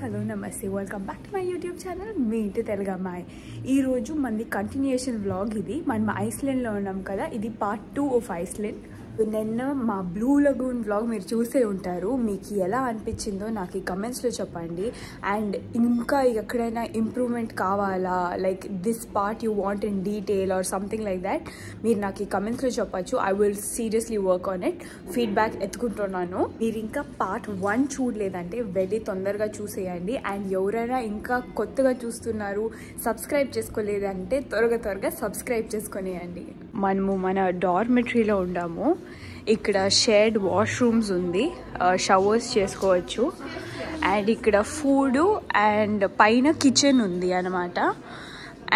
Hello నమస్తే welcome back to my YouTube channel మీ ఇంటి తెలుగు అమ్మాయి. ఈరోజు మనది కంటిన్యూషన్ వ్లాగ్. ఇది మనం ఐస్లాండ్లో ఉన్నాం కదా, ఇది పార్ట్ 2 ఆఫ్ ఐస్లాండ్. నిన్న మా బ్లూ లగూన్ వ్లాగ్ మీరు చూసే ఉంటారు. మీకు ఎలా అనిపించిందో నాకు ఈ కమెంట్స్లో చెప్పండి. అండ్ ఇంకా ఎక్కడైనా ఇంప్రూవ్మెంట్ కావాలా, like this part you want in detail or something like that, మీరు నాకు ఈ కమెంట్స్లో చెప్పచ్చు. I will seriously work on it. Feedback ఎత్తుకుంటున్నాను. మీరు ఇంకా పార్ట్ 1 చూడలేదంటే వెళ్ళి తొందరగా చూసేయండి. అండ్ ఎవరైనా ఇంకా కొత్తగా చూస్తున్నారు, సబ్స్క్రైబ్ చేసుకోలేదంటే త్వరగా సబ్స్క్రైబ్ చేసుకునేయండి. మనము మన డార్మెటరీలో ఉండాము. ఇక్కడ షేర్డ్ వాష్రూమ్స్ ఉంది, షవర్స్ చేసుకోవచ్చు. అండ్ ఇక్కడ ఫుడ్ అండ్ పైన కిచెన్ ఉంది అన్నమాట.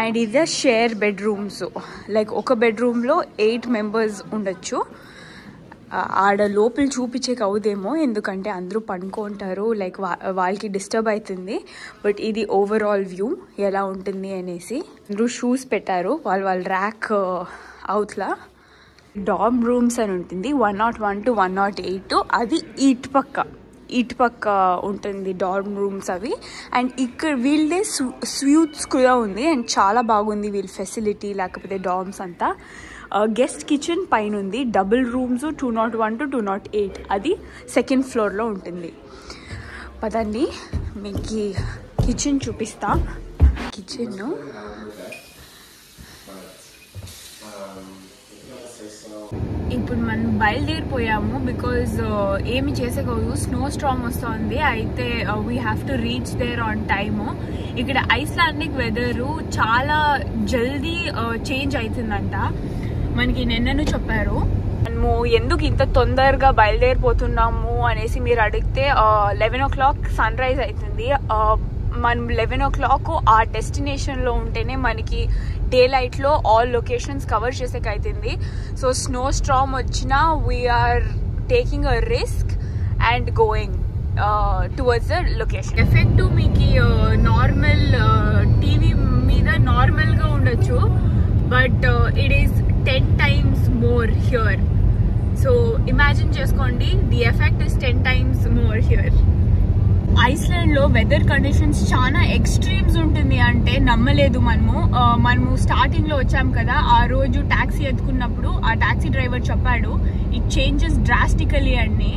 అండ్ ఇది షేర్ బెడ్రూమ్స్, లైక్ ఒక బెడ్రూమ్లో 8 మెంబర్స్ ఉండొచ్చు. ఆడ లోపల చూపించేకి అవుదేమో, ఎందుకంటే అందరూ పడుకుంటారు, లైక్ వాళ్ళకి డిస్టర్బ్ అవుతుంది. బట్ ఇది ఓవరాల్ వ్యూ ఎలా ఉంటుంది అనేసి. అందరూ షూస్ పెట్టారు వాళ్ళ ర్యాక్ అవుట్లా. డార్మ్ రూమ్స్ అని ఉంటుంది 101 to 108. అది ఇటు పక్క ఉంటుంది డార్మ్ రూమ్స్ అవి. అండ్ ఇక్కడ వీళ్ళే స్వీట్స్ కూడా ఉంది. అండ్ చాలా బాగుంది వీళ్ళ ఫెసిలిటీ, లేకపోతే డార్మ్స్ అంతా. గెస్ట్ కిచెన్ పైన ఉంది. Double rooms 201 to 208. అది సెకండ్ ఫ్లోర్లో ఉంటుంది. పదండి మీకు కిచెన్ చూపిస్తా. కిచెన్ ఇప్పుడు మనం బయలుదేరిపోయాము. బికాజ్ ఏమి చేసేకూడదు, స్నో స్టార్మ్ వస్తుంది. అయితే we have to reach there on time. ఇక్కడ ఐస్లాండిక్ వెదరు చాలా జల్దీ చేంజ్ అవుతుందంట, మనకి నిన్నను చెప్పారు. మనము ఎందుకు ఇంత తొందరగా బయలుదేరిపోతున్నాము అనేసి మీరు అడిగితే 11 o'clock సన్ రైజ్ అవుతుంది. మనం 11 o'clock ఆ డెస్టినేషన్లో ఉంటేనే మనకి డే లైట్లో ఆల్ లొకేషన్స్ కవర్ చేసేకి అవుతుంది. సో స్నో స్టార్మ్ వచ్చినా we're taking a risk and going towards the location. Effect మీకు నార్మల్ టీవీ మీద నార్మల్గా ఉండొచ్చు, but it is 10 times more here. So imagine చేసుకోండి, the effect is 10 times more here. ఐస్లాండ్లో weather conditions చాలా extremes ఉంటుంది అంటే నమ్మలేదు. మనము స్టార్టింగ్లో వచ్చాం కదా, ఆ రోజు ట్యాక్సీ ఎత్తుకున్నప్పుడు ఆ ట్యాక్సీ డ్రైవర్ చెప్పాడు ఇట్ చేంజెస్ డ్రాస్టికలీ అని.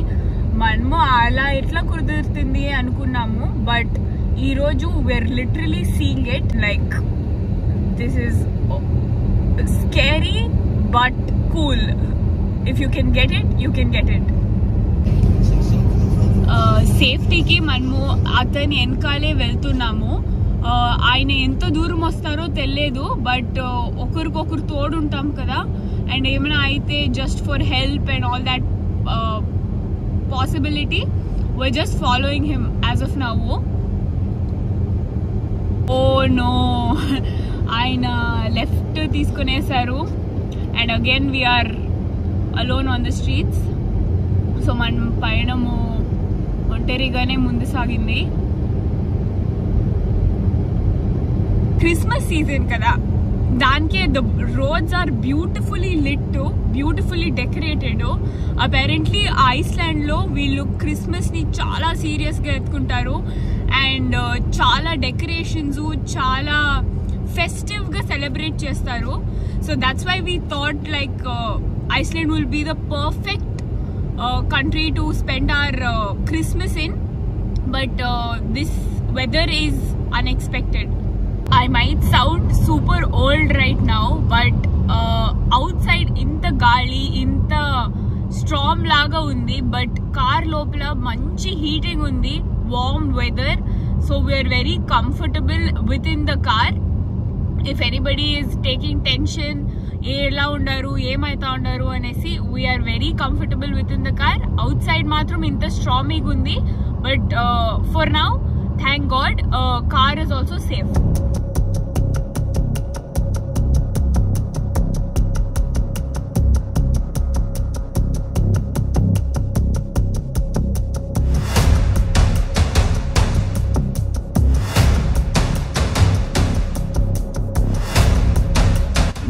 మనము అలా ఎట్లా కుదురుతుంది అనుకున్నాము, బట్ ఈరోజు we're literally seeing it. Like this is scary but cool. If you can get it, you can get it. సేఫ్టీకి మనము అతని వెనకాలే వెళ్తున్నాము. ఆయన ఎంత దూరం వస్తారో తెలియదు, బట్ ఒకరికొకరు తోడుంటాం కదా. అండ్ ఏమైనా అయితే just for help and all that possibility, we're just following him as of now. Oh no, ఆయన లెఫ్ట్ తీసుకునేసారు. And again we're alone on the streets. So మనం పయనము ఒంటరిగానే ముందు సాగింది. క్రిస్మస్ సీజన్ కదా, దానికే the roads are beautifully lit, beautifully decorated. Apparently ఐస్లాండ్లో వీళ్ళు క్రిస్మస్ని చాలా సీరియస్గా ఎత్తుకుంటారు. అండ్ చాలా డెకరేషన్స్, చాలా ఫెస్టివ్గా సెలబ్రేట్ చేస్తారు. So that's why we thought like Iceland will be the perfect country to spend our Christmas in, but this weather is unexpected. I might sound super old right now, but outside inta gali, inta storm laga undi, but car lopala manchi heating undi, warm weather, so we are very comfortable within the car. If anybody is taking tension, ఎలా ఉండారు, ఏమైతా ఉండారు అనేసి, we're very comfortable with in the car. Outside మాత్రం ఇంత స్ట్రామీగా ఉంది, but for now thank God car is also safe.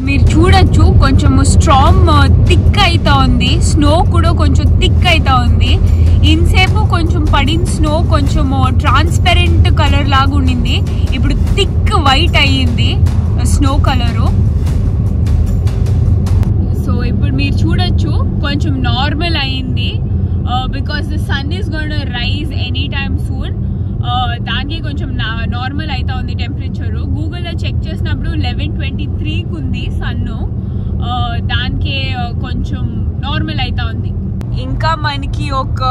మీరు చూడొచ్చు కొంచెం స్ట్రామ్ థిక్ అవుతా ఉంది, స్నో కూడా కొంచెం థిక్ అవుతా ఉంది. ఇన్సేపు కొంచెం పడిన స్నో కొంచెం ట్రాన్స్పరెంట్ కలర్ లాగా ఉండింది, ఇప్పుడు థిక్ వైట్ అయ్యింది స్నో కలరు. సో ఇప్పుడు మీరు చూడొచ్చు కొంచెం నార్మల్ అయ్యింది, because the sun is going to rise any time soon. దానికి కొంచెం నార్మల్ అవుతా ఉంది టెంపరేచరు. గూగుల్లో చెక్ చేసినప్పుడు 11:23కి ఉంది సన్ను, దానికి కొంచెం నార్మల్ అవుతా ఉంది. ఇంకా మనకి ఒక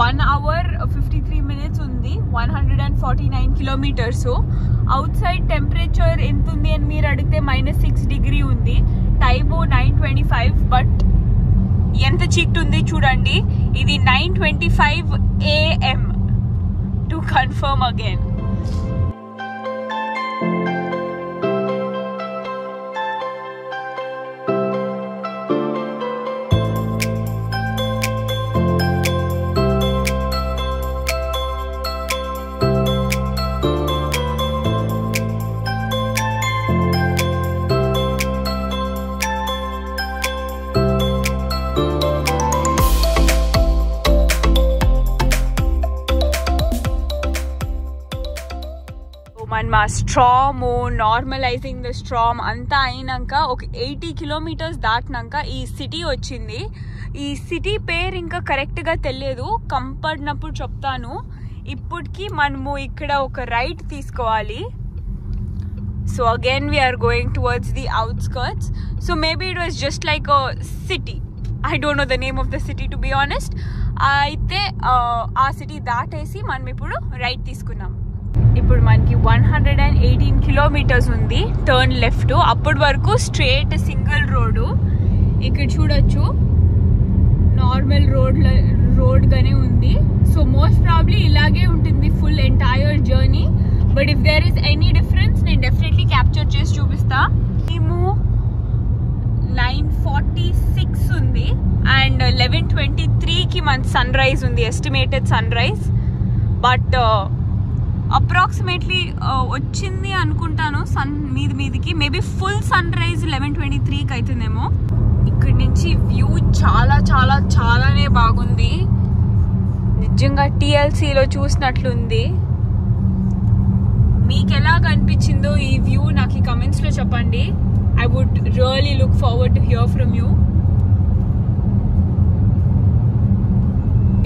1 hour 53 minutes ఉంది, 149 kilometers. అవుట్ సైడ్ టెంపరేచర్ ఎంత ఉంది అని మీరు అడిగితే -6 degree ఉంది, టైము 9:25. బట్ ఎంత చీకటి ఉంది చూడండి, ఇది 9:25 AM to confirm again. మా స్ట్రామ్ నార్మలైజింగ్ ద స్ట్రామ్ అంతా అయినాక ఒక 80 kilometers దాటినాక ఈ సిటీ వచ్చింది. ఈ సిటీ పేరు ఇంకా కరెక్ట్గా తెలియదు, కంపడినప్పుడు చెప్తాను. ఇప్పటికి మనము ఇక్కడ ఒక రైట్ తీసుకోవాలి. So again we're going towards the outskirts. So maybe it was just like a city, I don't know the name of the city to be honest. అయితే ఆ సిటీ దాటేసి మనం ఇప్పుడు రైట్ తీసుకున్నాం. ఇప్పుడు మనకి 118 kilometers ఉంది టర్న్ లెఫ్ట్. అప్పటి వరకు స్ట్రేట్ సింగిల్ రోడ్డు. ఇక్కడ చూడొచ్చు నార్మల్ రోడ్ గానే ఉంది. సో మోస్ట్ ప్రాబ్లీ ఇలాగే ఉంటుంది full entire journey. But if there is any difference నేను డెఫినెట్లీ క్యాప్చర్ చేసి చూపిస్తా. మేము 9:46 ఉంది అండ్ 11:23కి మన సన్ రైజ్ ఉంది, estimated sunrise. But approximately వచ్చింది అనుకుంటాను సన్ మీదికి. మేబీ ఫుల్ సన్ రైజ్ 11:23కి అవుతుందేమో. ఇక్కడి నుంచి వ్యూ చాలా చాలా చాలానే బాగుంది, నిజంగా TLCలో చూసినట్లుంది. మీకు ఎలాగ అనిపించిందో ఈ వ్యూ నాకు ఈ కమెంట్స్లో చెప్పండి. I would really look forward to hear from you.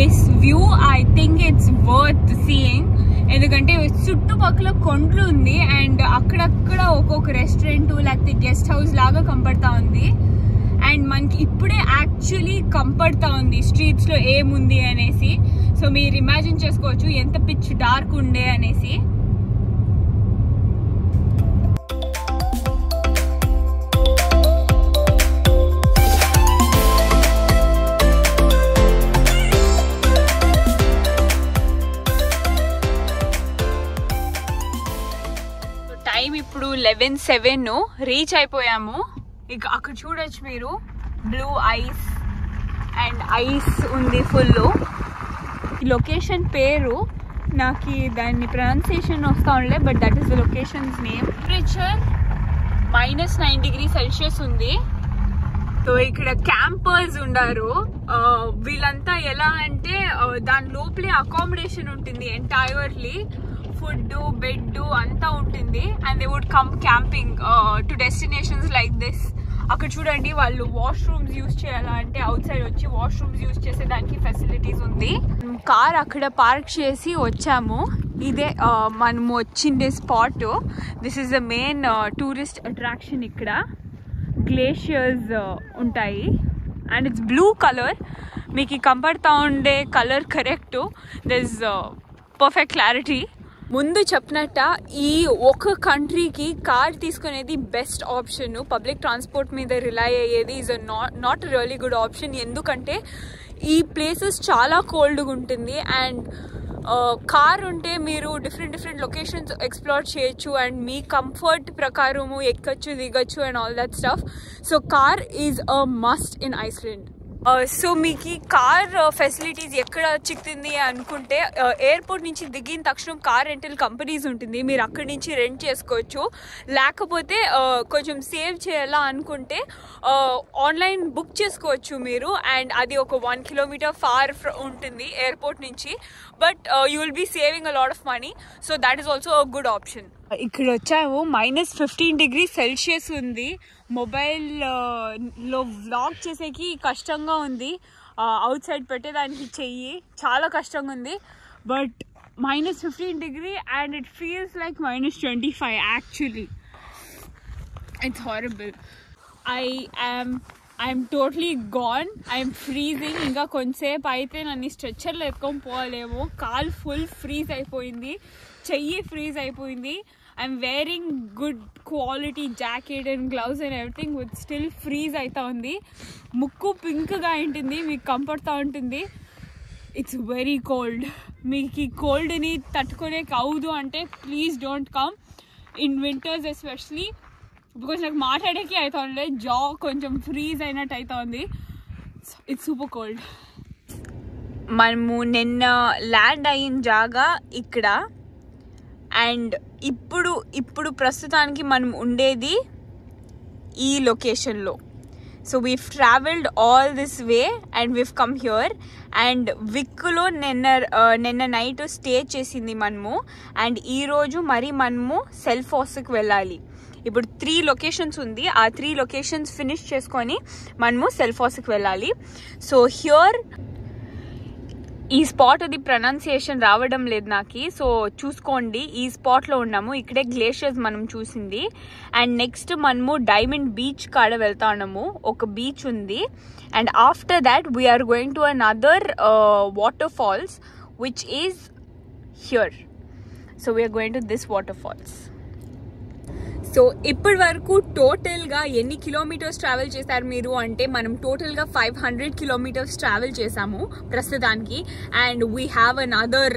This view I think it's worth seeing, ఎందుకంటే చుట్టుపక్కల కొండలు ఉంది అండ్ అక్కడక్కడ ఒక్కొక్క రెస్టారెంట్ లేకపోతే గెస్ట్ హౌస్ లాగా కనపడతా ఉంది. అండ్ మనకి ఇప్పుడే యాక్చువల్లీ కనపడతా ఉంది స్ట్రీట్స్ లో ఏముంది అనేసి. సో మీరు ఇమాజిన్ చేసుకోవచ్చు ఎంత పిచ్ డార్క్ ఉండే అనేసి. టైం ఇప్పుడు 11:07 రీచ్ అయిపోయాము. ఇక అక్కడ చూడొచ్చు మీరు బ్లూ ఐస్ అండ్ ఐస్ ఉంది ఫుల్. ఈ లొకేషన్ పేరు నాకు దాన్ని ప్రొనౌన్సియేషన్ వస్తూ ఉండలే, but that is the location's name. Temperature -9 degrees Celsius ఉంది. సో ఇక్కడ క్యాంపర్స్ ఉండారు. వీళ్ళంతా ఎలా అంటే దాని లోపలే అకామిడేషన్ ఉంటుంది ఎంటైర్లీ, ఫుడ్ బెడ్ అంతా ఉంటుంది. And they would come camping to destinations like this. అక్కడ చూడండి వాళ్ళు వాష్రూమ్స్ యూజ్ చేయాలంటే అవుట్ సైడ్ వచ్చి వాష్రూమ్స్ యూజ్ చేసే దానికి ఫెసిలిటీస్ ఉంది. కార్ అక్కడ పార్క్ చేసి వచ్చాము. ఇదే మనము వచ్చిండే spot. This is the main tourist attraction. ఇక్కడ గ్లేషియర్స్ ఉంటాయి అండ్ ఇట్స్ బ్లూ కలర్. మీకు కనపడతా ఉండే colour correct. This perfect clarity. ముందు చెప్పినట్ట ఈ ఒక కంట్రీకి కార్ తీసుకునేది బెస్ట్ ఆప్షన్. పబ్లిక్ ట్రాన్స్పోర్ట్ మీద రిలై అయ్యేది is not really good option. ఎందుకంటే ఈ ప్లేసెస్ చాలా కోల్డ్గా ఉంటుంది అండ్ కార్ ఉంటే మీరు డిఫరెంట్ లొకేషన్స్ ఎక్స్ప్లోర్ చేయొచ్చు అండ్ మీ కంఫర్ట్ ప్రకారము ఎక్కచ్చు దిగచ్చు and all that stuff. So car is a must in Iceland. So మీకు కార్ ఫెసిలిటీస్ ఎక్కడ చిక్కింది అనుకుంటే ఎయిర్పోర్ట్ నుంచి దిగిన తక్షణం కార్ రెంటల్ కంపెనీస్ ఉంటుంది, మీరు అక్కడి నుంచి రెంట్ చేసుకోవచ్చు. లేకపోతే కొంచెం సేవ్ చేయాలా అనుకుంటే ఆన్లైన్ బుక్ చేసుకోవచ్చు మీరు, అండ్ అది ఒక 1 కిలోమీటర్ ఫార్ ఉంటుంది ఎయిర్పోర్ట్ నుంచి, but you will be saving a lot of money. So that is also a good option. ఇక్కడ వచ్చాము, -15 degrees Celsius ఉంది. మొబైల్లో వ్లాగ్ చేసేకి కష్టంగా ఉంది, అవుట్ సైడ్ పెట్టేదానికి చెయ్యి చాలా కష్టంగా ఉంది. But -15 degrees and it feels like -25 actually. It's horrible. I'm totally gone. I'm freezing. ఇంకా కొంతసేపు అయితే నన్ను స్ట్రెచ్చర్లో ఎత్తుకొని పోవాలేమో. కాల్ ఫుల్ ఫ్రీజ్ అయిపోయింది, చెయ్యి ఫ్రీజ్ అయిపోయింది. I'm wearing good quality jacket and gloves and everything, with still freeze అయితా ఉంది. ముక్కు పింక్గా ఉంటుంది, మీకు కంపడతా ఉంటుంది. It's very cold. మీకు ఈ కోల్డ్ని తట్టుకునే అవదు అంటే please don't come in winters especially, because నాకు మాట్లాడేకి అవుతా ఉండే, జా కొంచెం ఫ్రీజ్ అయినట్టు అవుతా ఉంది. It's super cold. మనము నిన్న ల్యాండ్ అయిన జాగా ఇక్కడ, అండ్ ఇప్పుడు ప్రస్తుతానికి మనం ఉండేది ఈ లొకేషన్లో. So we've travelled all this way and we've come here. And విక్కులో నిన్న నైట్ స్టే చేసింది మనము, అండ్ ఈరోజు మరి మనము సెల్ఫాస్కి వెళ్ళాలి. ఇప్పుడు 3 లొకేషన్స్ ఉంది, ఆ 3 లొకేషన్స్ ఫినిష్ చేసుకొని మనము సెల్ఫాస్కి వెళ్ళాలి. సో హియర్ ఈ స్పాట్ అది ప్రొనౌన్సియేషన్ రావడం లేదు నాకు, సో చూసుకోండి. ఈ స్పాట్లో ఉన్నాము, ఇక్కడే గ్లేషియర్స్ మనం చూసింది. అండ్ నెక్స్ట్ మనము డైమండ్ బీచ్ కాడ వెళ్తా ఉన్నాము, ఒక బీచ్ ఉంది. And after that we're going to another waterfalls which is here. So we're going to this waterfalls. సో ఇప్పటి వరకు టోటల్గా ఎన్ని కిలోమీటర్స్ ట్రావెల్ చేశారు మీరు అంటే, మనం టోటల్గా 500 కిలోమీటర్స్ ట్రావెల్ చేసాము ప్రస్తుతానికి. And we have another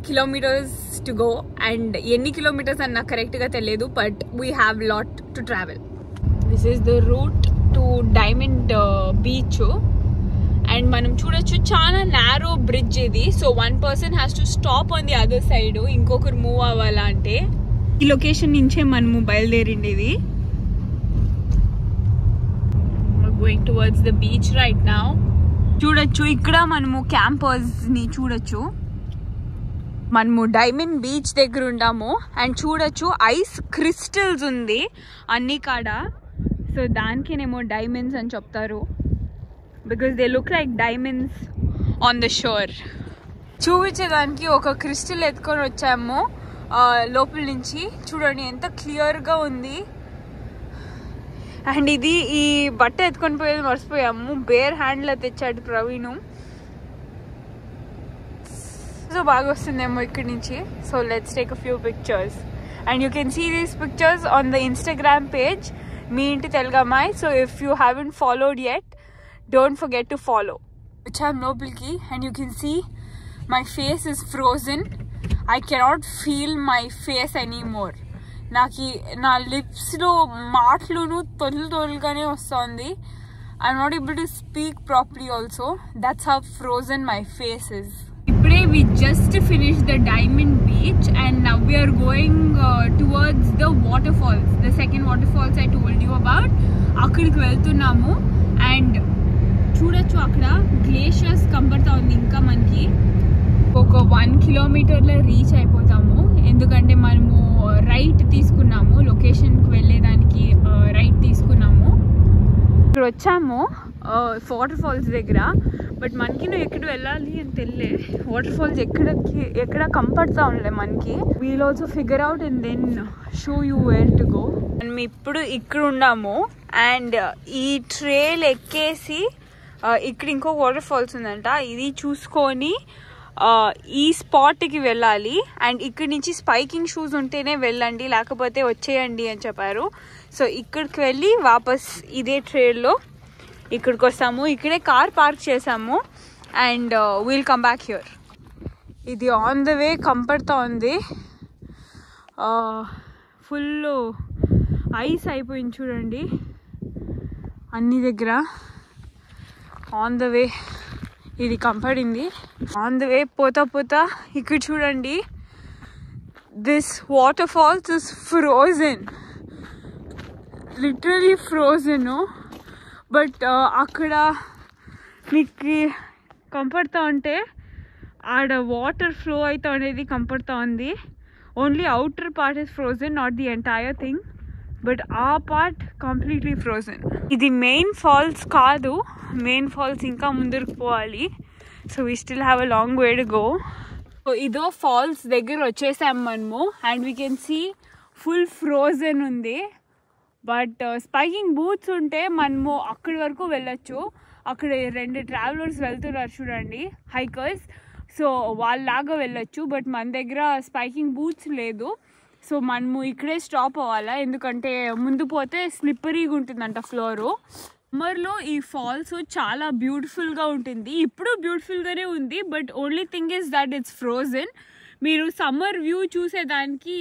kilometres to go. And ఎన్ని కిలోమీటర్స్ అని నాకు కరెక్ట్గా తెలియదు, but we have lot to travel. This is the route to Diamond Beach. And మనం చూడొచ్చు చాలా నారో బ్రిడ్జ్ ఇది. So 1 person has to stop on the other side, ఇంకొకరు మూవ్ అవ్వాలంటే. ఈ లొకేషన్ నుంచే మనము బయలుదేరిండేది. Going towards the beach right now. చూడొచ్చు ఇక్కడ మనము క్యాంపర్స్ ని చూడొచ్చు. మనము డైమండ్ బీచ్ దగ్గర ఉన్నాము, అండ్ చూడొచ్చు ఐస్ క్రిస్టల్స్ ఉంది అన్ని కాడ. సో దానికేనేమో డైమండ్స్ అని చెప్తారు, because they look like diamonds on the shore. చూపించేదానికి ఒక క్రిస్టల్ ఎత్తుకొని వచ్చాము లోపల నుంచి. చూడండి ఎంత క్లియర్గా ఉంది. అండ్ ఇది ఈ బట్ట ఎత్తుకొని పోయేది మర్చిపోయాము, బేర్ హ్యాండ్లో తెచ్చాడు ప్రవీణ్. సో బాగా వస్తుందేమో ఇక్కడి నుంచి. So let's take a few pictures, and you can see these pictures on the Instagram page మీ ఇంటి తెలుగు అమ్మాయి. So if you haven't followed yet, don't forget to follow. వచ్చాం లోపలికి, and you can see my face is frozen. I cannot feel my face anymore. నా లిప్స్లో మాటలును తొలుగానే వస్తుంది. I'm not able to speak properly also. That's how frozen my face is. Ippade we just finished the Diamond Beach, and now we are going towards the waterfalls. The second waterfalls I told you about. అక్కడికి వెళ్తున్నాము. And చూడొచ్చు అక్కడ glaciers కంపడతా ఉంది. ఇంకా మనకి ఒక 1 kilometerలో reach అయిపోతాము, ఎందుకంటే మనము రైట్ తీసుకున్నాము, లొకేషన్కి వెళ్ళేదానికి రైట్ తీసుకున్నాము. ఇక్కడ వచ్చాము వాటర్ ఫాల్స్ దగ్గర, బట్ మనకి నువ్వు ఎక్కడ వెళ్ళాలి అని తెలియలే. వాటర్ ఫాల్స్ ఎక్కడ కంపడతా ఉండలే మనకి. We'll also figure out and then show you where to go. మనం ఇప్పుడు ఇక్కడ ఉన్నాము, అండ్ ఈ ట్రైల్ ఎక్కేసి ఇక్కడ ఇంకో వాటర్ ఫాల్స్ ఉందంట, ఇది చూసుకొని ఈ స్పాట్కి వెళ్ళాలి. అండ్ ఇక్కడి నుంచి స్పైకింగ్ షూస్ ఉంటేనే వెళ్ళండి, లేకపోతే వచ్చేయండి అని చెప్పారు. సో ఇక్కడికి వెళ్ళి వాపస్ ఇదే ట్రైల్లో ఇక్కడికి వస్తాము. ఇక్కడే కార్ పార్క్ చేసాము, and we'll come back here. ఇది ఆన్ ద వే కంపడతా ఉంది, ఫుల్ ఐస్ అయిపోయింది చూడండి అన్ని దగ్గర. ఆన్ ద వే ఇది కంపడింది. ఆన్ ద వే పోతా పోతా ఇక్కడ చూడండి, this waterfalls is frozen, literally frozen. But అక్కడ మీకు కంపడతా ఉంటే ఆడ వాటర్ ఫ్లో అవుతా అనేది కంపడతా ఉంది. Only outer part is frozen, not the entire thing, but ఆ పార్ట్ కంప్లీట్లీ ఫ్రోజన్. ఇది మెయిన్ ఫాల్స్ కాదు, మెయిన్ ఫాల్స్ ఇంకా ముందరకు పోవాలి. So we still have a long way to go. So ఇదో ఫాల్స్ దగ్గర వచ్చేసాం మనము, and we can see full frozen ఉంది. బట్ స్పైకింగ్ బూట్స్ ఉంటే మనము అక్కడి వరకు వెళ్ళొచ్చు. అక్కడ 2 ట్రావెలర్స్ వెళ్తున్నారు చూడండి, హైకర్స్. సో వాళ్ళలాగా వెళ్ళొచ్చు. బట్ మన దగ్గర స్పైకింగ్ బూట్స్ లేదు. సో మనము ఇక్కడే స్టాప్ అవ్వాలా, ఎందుకంటే ముందు పోతే స్లిప్పరీగా ఉంటుందంట ఫ్లోరు. సమ్మర్లో ఈ ఫాల్స్ చాలా బ్యూటిఫుల్గా ఉంటుంది. ఇప్పుడు బ్యూటిఫుల్గానే ఉంది, but only thing is that it's frozen. మీరు సమ్మర్ వ్యూ చూసేదానికి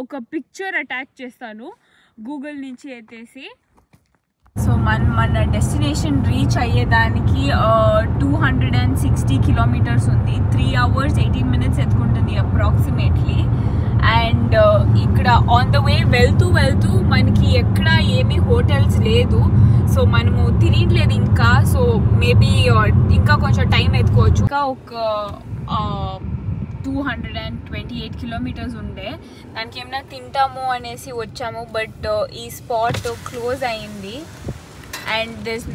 ఒక పిక్చర్ అటాచ్ చేస్తాను గూగుల్ నుంచి ఎత్తేసి. సో మన డెస్టినేషన్ రీచ్ అయ్యేదానికి 260 కిలోమీటర్స్ ఉంది. 3 hours 18 minutes ఎత్తుకుంటుంది అప్రాక్సిమేట్లీ. అండ్ ఇక్కడ ఆన్ ద వే వెళ్తూ మనకి ఎక్కడ ఏమీ హోటల్స్ లేదు. సో మనము తినట్లేదు ఇంకా. సో మేబీ ఇంకా కొంచెం టైం ఎత్తుకోవచ్చు. ఇంకా ఒక 228 కిలోమీటర్స్ ఉండే, దానికి ఏమైనా తింటాము అనేసి వచ్చాము. బట్ ఈ స్పాట్ క్లోజ్ అయింది and this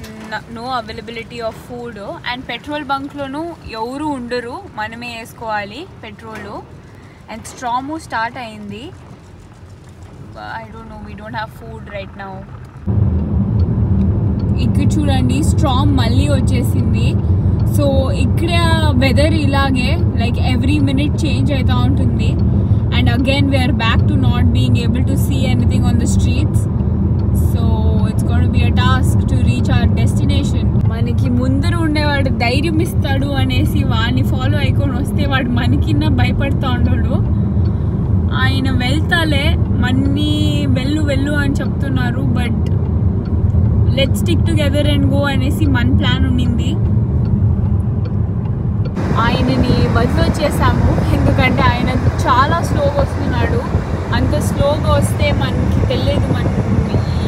no availability of food. And petrol బంక్లోనూ ఎవరు ఉండరు, మనమే వేసుకోవాలి పెట్రోలు. అండ్ స్ట్రాము స్టార్ట్ అయింది. I don't know, we don't have food right now. ఇక్కడ చూడండి, స్ట్రామ్ మళ్ళీ వచ్చేసింది. సో ఇక్కడ వెదర్ ఇలాగే లైక్ ఎవ్రీ మినిట్ చేంజ్ అవుతూ ఉంటుంది. And again we're back to not being able to see anything on the streets. So it's gonna be a task to reach our destination. మనకి ముందర ఉండేవాడు ధైర్యం ఇస్తాడు అనేసి వాడిని ఫాలో అయికొని వస్తే వాడు మనకిన్నా భయపడుతూ ఉన్నాడు. ఆయన వెళ్తాలే, మన్ని వెళ్ళు అని చెప్తున్నారు. But let's stick together and go అనేసి మన ప్లాన్ ఉండింది. ఆయనని వదిలొచ్చేసాము, ఎందుకంటే ఆయన చాలా స్లోగా వస్తున్నాడు. అంత స్లోగా వస్తే మనకి తెలియదు మనకి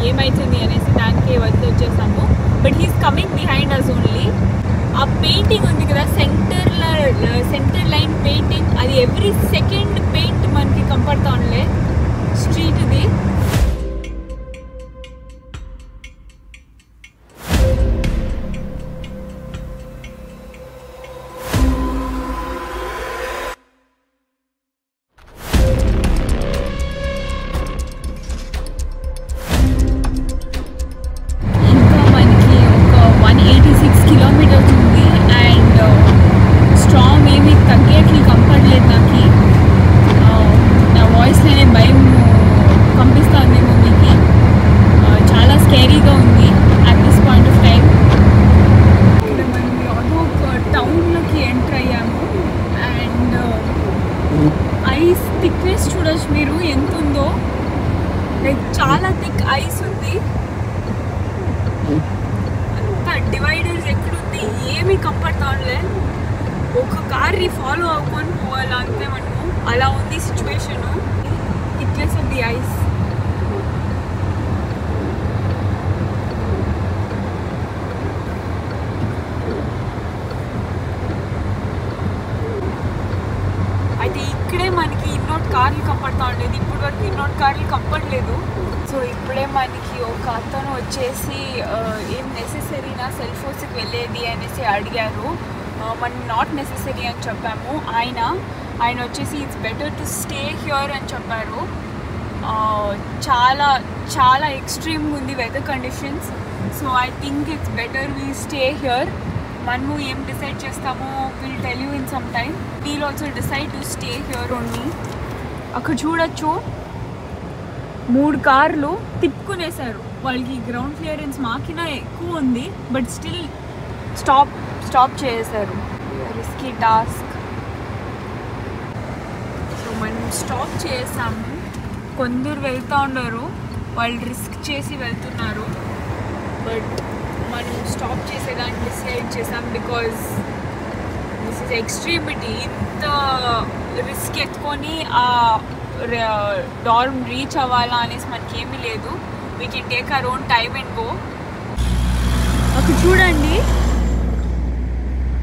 ఏమవుతుంది అనేసి దానికి వదిలొచ్చేసాము. But he's coming behind us only. ఆ పెయింటింగ్ ఉంది కదా, సెంటర్ లైన్ పెయింటింగ్, అది ఎవ్రీ సెకండ్ పెయింట్ మనకి కంపడతా ఉండలే స్ట్రీట్ది. చాలా థిక్ ఐస్ ఉంది. అంతా డివైడర్స్ ఎక్కడుంది ఏమీ కంపడతా ఉండలే. ఒక కార్ని ఫాలో అవ్వకొని పోవాలా అంతే మనము. అలా ఉంది situation. Thickness of the ice. అయితే ఇక్కడే మనకి ఇన్నోట్ కార్లు కంపడతా ఉండేది. ఇప్పటి వరకు ఇన్నోట్ కార్లు కంపడలేదు. సో ఇప్పుడే మనకి ఒక అతను వచ్చేసి ఏం నెసెసరీనా సెల్ ఫోన్స్కి వెళ్ళేది అనేసి అడిగారు. మనం నాట్ నెసెసరీ అని చెప్పాము. ఆయన వచ్చేసి it's better to stay here అని చెప్పారు. చాలా చాలా ఎక్స్ట్రీమ్గా ఉంది weather conditions. So I think it's better we stay here. మనము ఏం డిసైడ్ చేస్తామో will tell you in some time. We'll also decide to stay here only. అక్కడ చూడొచ్చు 3 కార్లు తిప్పుకునేసారు. వాళ్ళకి గ్రౌండ్ క్లియరెన్స్ మాకినా ఎక్కువ ఉంది, బట్ స్టిల్ స్టాప్ చేసేసారు. Risky task. సో మనం స్టాప్ చేసాము. కొందరు వెళ్తూ ఉన్నారు, వాళ్ళు రిస్క్ చేసి వెళ్తున్నారు. బట్ మనం స్టాప్ చేసేదానికి డిసైడ్ డిసైడ్ చేసాం బికాజ్ దిస్ ఇస్ ఎక్స్ట్రీమిటీ. ఇంత రిస్క్ ఎత్తుకొని ఆ డార్మ్ రీచ్ అవ్వాలా అనేసి మనకేమీ లేదు. We can take our own time and go. అక్కడ చూడండి,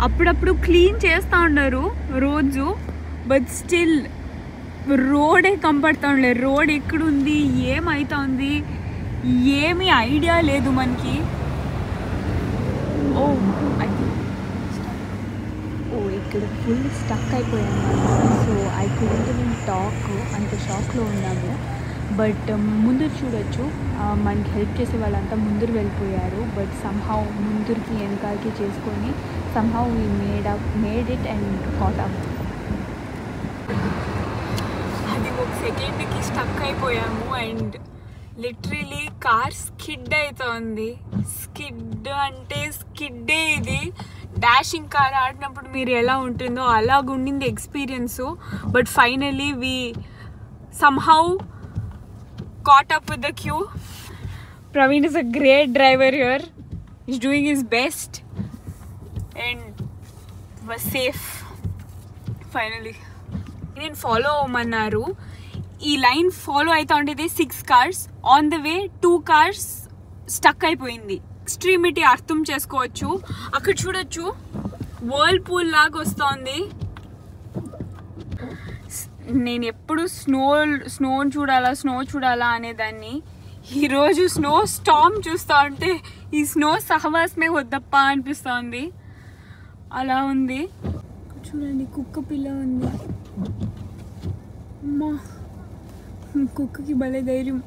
అప్పుడప్పుడు క్లీన్ చేస్తూ ఉన్నారు రోజు, బట్ స్టిల్ రోడే కంపడుతూ ఉండలేదు. రోడ్ ఎక్కడుంది, ఏమవుతుంది, ఏమీ ఐడియా లేదు మనకి. ఇక్కడ ఫుల్ స్టక్ అయిపోయాను. So I couldn't even talk, అంత షాక్లో ఉన్నాము. బట్ ముందు చూడొచ్చు, మనకి హెల్ప్ చేసే వాళ్ళంతా ముందరు వెళ్ళిపోయారు. బట్ సమ్హౌ ముందరికి వెనకాలకి చేసుకొని somehow we made it and caught up. అది ఒక సెకండ్కి స్టక్ అయిపోయాము అండ్ లిటరలీ కార్ స్కిడ్ అవుతుంది. స్కిడ్ అంటే స్కిడ్డే. ఇది డాషింగ్ కార్ ఆడినప్పుడు మీరు ఎలా ఉంటుందో అలాగుండింది experience. But finally we somehow caught up with the queue. Praveen is a great driver here. He's doing his best and was safe finally. నేను ఫాలో అవ్వమన్నారు. ఈ లైన్ ఫాలో అవుతా ఉండేది 6 cars. On the way 2 cars stuck అయిపోయింది. Extremity అర్థం చేసుకోవచ్చు. అక్కడ చూడొచ్చు, Whirlpool లాగా వస్తుంది. నేను ఎప్పుడు స్నో చూడాలా అనేదాన్ని. ఈరోజు స్నో స్టార్మ్ చూస్తూ ఉంటే ఈ స్నో సహవాసమే వద్దప్ప అనిపిస్తుంది. అలా ఉంది. చూడండి, కుక్క పిల్ల ఉంది. అమ్మా, కుక్కకి భలే ధైర్యం.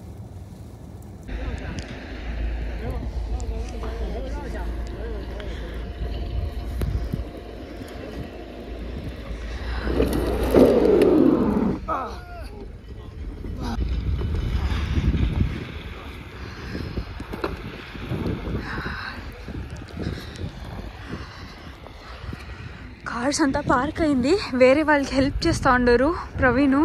కార్స్ అంతా పార్క్ అయింది. వేరే వాళ్ళకి హెల్ప్ చేస్తూ ఉండరు ప్రవీణ్.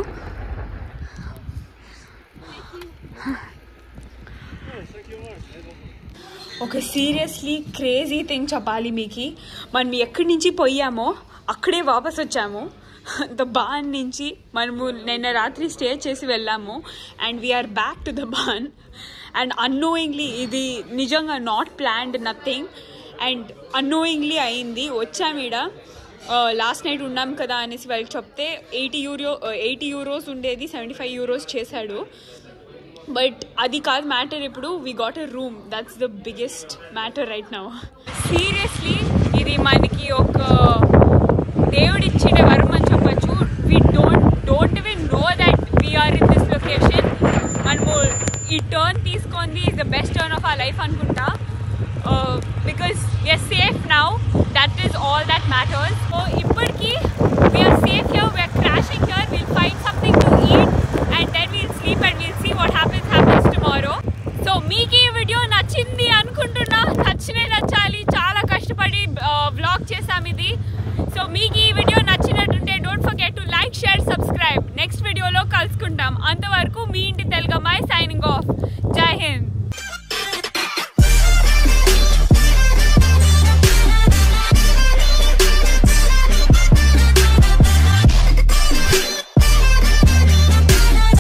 ఒక సీరియస్లీ క్రేజీ థింగ్ చెప్పాలి మీకు. మనం ఎక్కడి నుంచి పోయామో అక్కడే వాపస్ వచ్చాము. ద బాన్ నుంచి మనము నిన్న రాత్రి స్టే చేసి వెళ్ళాము and we're back to the barn. And annoyingly, ఇది నిజంగా not planned, nothing, and annoyingly అయింది. వచ్చాము ఈడ. లాస్ట్ నైట్ ఉన్నాం కదా అనేసి వాళ్ళకి చెప్తే 80 euros ఉండేది 75 euros చేశాడు. బట్ అది కాదు మ్యాటర్. ఇప్పుడు we got a room. That's the biggest matter right now. Seriously ఇది మనకి ఒక దేవుడిచ్చిన వరం అని చెప్పచ్చు. We don't even know that we're in this location. మనము ఈ టర్న్ తీసుకుంది is the best turn of our life అనుకుంటా. Because we are safe now, that is all that matters. So ippudiki we are safe here, we are crashing here, we'll find something to eat and then we'll sleep and we'll see what happens tomorrow. So meeki ee video nachindi anukuntunna. నచ్చాలి, చాలా కష్టపడి vlog chesam idi. So meeki ee video nachinattunte don't forget to like, share, subscribe. Next video lo kalusundam. Antavaraku mee inti Telugu Amai signing off. Jai Hind.